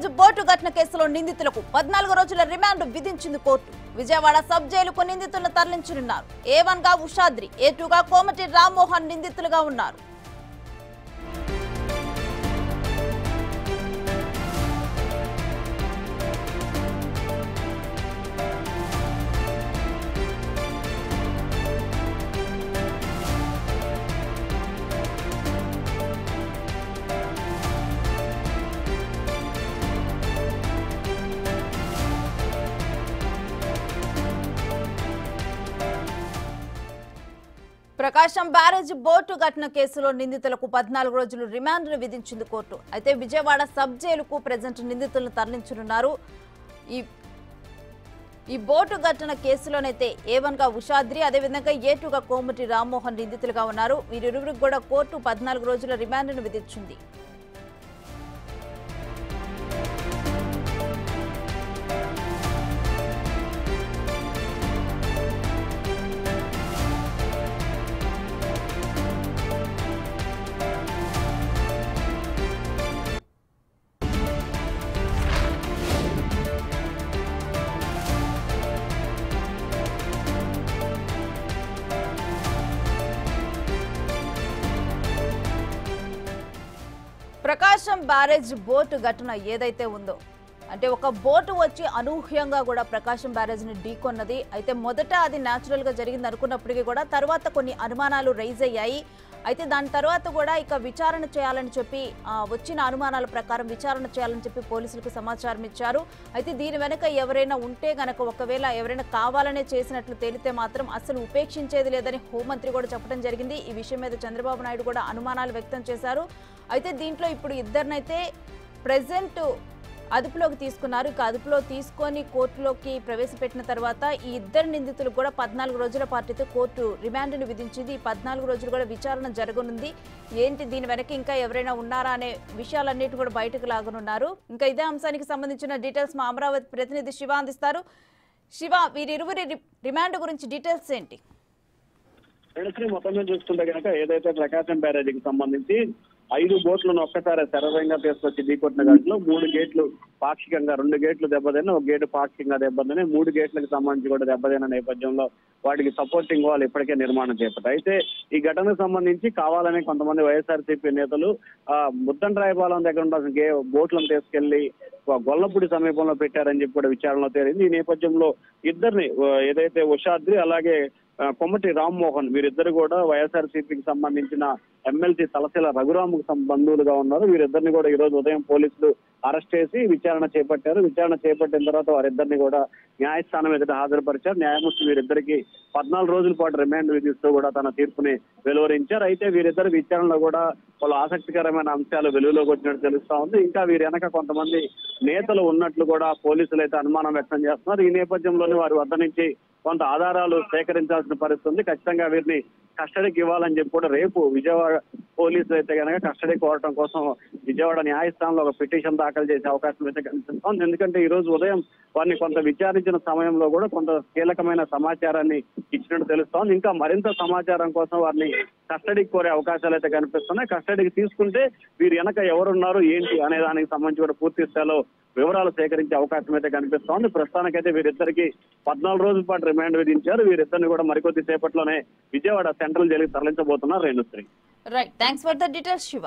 Barrage boat ఘటన కేసులో నిందితులకు 14 రోజుల రిమాండ్ విధించింది కోర్టు. విజయవాడ సబ్ జైలుకు నిందితులను తరలించనున్నారు. A1 గా ఉషాద్రి, A2 గా కోమటి రామ్మోహన్ నిందితులుగా ఉన్నారు. ప్రకాశం బ్యారేజ్ బోటు ఘటన కేసులో నిందితులకు 14 రోజులు రిమాండ్ను విధించింది కోర్టు. అయితే విజయవాడ సబ్ జైలుకు ప్రెజెంట్ నిందితులను తరలించనున్నారు. ఈ బోటు ఘటన కేసులోనైతే A1 గా ఉషాద్రి, అదేవిధంగా A2 గా కోమటి రామ్మోహన్ నిందితులుగా ఉన్నారు. వీరిరువురికి కూడా కోర్టు 14 రోజుల రిమాండ్ను విధించింది. ప్రకాశం బ్యారేజ్ బోటు ఘటన ఏదైతే ఉందో, అంటే ఒక బోటు వచ్చి అనూహ్యంగా కూడా ప్రకాశం బ్యారేజ్ ని ఢీకొన్నది. అయితే మొదట అది న్యాచురల్ గా జరిగింది అనుకున్నప్పటికీ కూడా తర్వాత కొన్ని అనుమానాలు రైజ్ అయ్యాయి. అయితే దాని తర్వాత కూడా ఇక విచారణ చేయాలని చెప్పి వచ్చిన అనుమానాల ప్రకారం విచారణ చేయాలని చెప్పి పోలీసులకు సమాచారం ఇచ్చారు. అయితే దీని వెనక ఎవరైనా ఉంటే గనక, ఒకవేళ ఎవరైనా కావాలనే చేసినట్లు తేలితే మాత్రం అసలు ఉపేక్షించేది లేదని హోంమంత్రి కూడా చెప్పడం జరిగింది. ఈ విషయం మీద చంద్రబాబు నాయుడు కూడా అనుమానాలు వ్యక్తం చేశారు. అయితే దీంట్లో ఇప్పుడు ఇద్దరినైతే ప్రెజెంట్ అదుపులోకి తీసుకున్నారు. ఇక అదుపులో తీసుకొని కోర్టులోకి ప్రవేశపెట్టిన తర్వాత ఈ ఇద్దరు నిందితులకు కూడా 14 రోజుల పాటు కోర్టు రిమాండ్ను విధించింది. ఈ 14 రోజులు కూడా విచారణ జరగనుంది. ఏంటి దీని వెనక ఇంకా ఎవరైనా ఉన్నారా అనే విషయాలన్నిటి కూడా బయటకు లాగనున్నారు. ఇంకా ఇదే అంశానికి సంబంధించిన డీటెయిల్స్ మా అమరావతి ప్రతినిధి శివ అందిస్తారు. శివ, వీరిరువురి రిమాండ్ గురించి డీటెయిల్స్ ఏంటి? మొత్తం మీద చూసుకుంటే కనుక ఏదైతే ప్రకాశం బ్యారేజీకి సంబంధించి 5 బోట్లను ఒక్కసారి శరవేగంగా తీసుకొచ్చి ఢీకొట్టిన ఘటనలో 3 గేట్లు పాక్షికంగా, 2 గేట్లు దెబ్బతిన్న, 1 గేటు పాక్షికంగా దెబ్బతిని, 3 గేట్లకు సంబంధించి కూడా దెబ్బతిన్న నేపథ్యంలో వాటికి సపోర్టింగ్ వాళ్ళు ఇప్పటికే నిర్మాణం చేపట్టారు. అయితే ఈ ఘటనకు సంబంధించి కావాలని కొంతమంది వైఎస్ఆర్సీపీ నేతలు ముత్తండ్రాయపాలెం దగ్గర ఉండాల్సిన బోట్లను తీసుకెళ్లి గొల్లపూడి సమీపంలో పెట్టారని చెప్పి కూడా విచారణలో తేలింది. ఈ నేపథ్యంలో ఇద్దరిని, ఏదైతే ఉషాద్రి అలాగే కొమ్మటి రామ్మోహన్, వీరిద్దరు కూడా వైఎస్ఆర్సీపీకి సంబంధించిన ఎమ్మెల్సీ తలశీల రఘురాముకు బంధువులుగా ఉన్నారు. వీరిద్దరిని కూడా ఈ రోజు ఉదయం పోలీసులు అరెస్ట్ చేసి విచారణ చేపట్టారు. విచారణ చేపట్టిన తర్వాత వారిద్దరిని కూడా న్యాయస్థానం ఎదుట హాజరుపరిచారు. న్యాయమూర్తి వీరిద్దరికి 14 రోజుల పాటు రిమాండ్ విధిస్తూ కూడా తన తీర్పుని వెలువరించారు. అయితే వీరిద్దరు విచారణలో కూడా వాళ్ళు ఆసక్తికరమైన అంశాలు వెలుగులోకి వచ్చినట్టు తెలుస్తా ఉంది. ఇంకా వీరి వెనక కొంతమంది నేతలు ఉన్నట్లు కూడా పోలీసులు అయితే అనుమానం వ్యక్తం చేస్తున్నారు. ఈ నేపథ్యంలోనే వారి వద్ద నుంచి కొంత ఆధారాలు సేకరించాల్సిన పరిస్థితి ఉంది. ఖచ్చితంగా వీరిని కస్టడీకి ఇవ్వాలని చెప్పి కూడా రేపు విజయవాడ పోలీసులు అయితే కనుక కస్టడీ కోరటం కోసం విజయవాడ న్యాయస్థానంలో ఒక పిటిషన్ దాఖలు చేసే అవకాశం అయితే కనిపిస్తోంది. ఎందుకంటే ఈ రోజు ఉదయం వారిని కొంత విచారించిన సమయంలో కూడా కొంత కీలకమైన సమాచారాన్ని ఇచ్చినట్టు తెలుస్తోంది. ఇంకా మరింత సమాచారం కోసం వారిని కస్టడీకి కోరే అవకాశాలు అయితే కనిపిస్తున్నాయి. కస్టడీకి తీసుకుంటే వీరి వెనక ఎవరున్నారు ఏంటి అనే దానికి సంబంధించి కూడా పూర్తి స్థాయిలో వివరాలు సేకరించే అవకాశం అయితే కనిపిస్తోంది. ప్రస్తుతానికైతే వీరిద్దరికి 14 రోజుల పాటు రిమాండ్ విధించారు. వీరిద్దరిని కూడా మరికొద్ది సేపట్లోనే విజయవాడ సెంట్రల్ జైలుకి తరలించబోతున్నారు. Renushri. Right, thanks for the details Shiva.